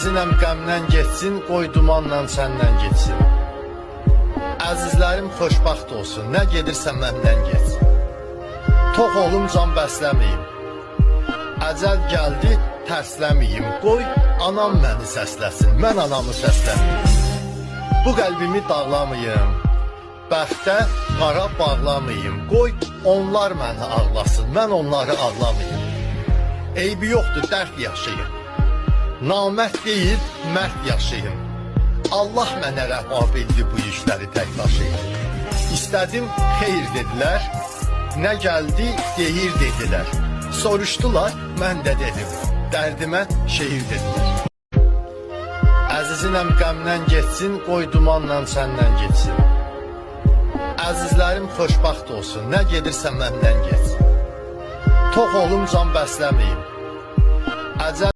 Əzizəm qəmdən geçsin, qoy dumanla səndən geçsin. Əzizlərim xoşbaxt olsun, nə gedirsə məndən geçsin. Tox olum can bəsləməyim, əcəl gəldi tərsləməyim. Qoy anam məni səsləsin, mən anamı səsləməyim. Bu qəlbimi dağlamayım, bəxtə qara bağlamayım. Qoy onlar məni ağlasın, mən onları ağlamayım. Eybi yoxdur, dərd yaşayım, namərd deyil, mərd yaşayım. Allah mənə rəva bildi bu işləri tək daşıyım. İstədim, xeyir dedilər, nə gəldi, deyir dedilər. Soruşdular, mən də dedim, dərdimə şehir dedilər. Əzizəm qəmdən geçsin, qoy dumanla səndən geçsin. Əzizlərim xoşbaxt olsun, nə gedirsə məndən geçsin. Tox olum can bəsləməyim, əcəl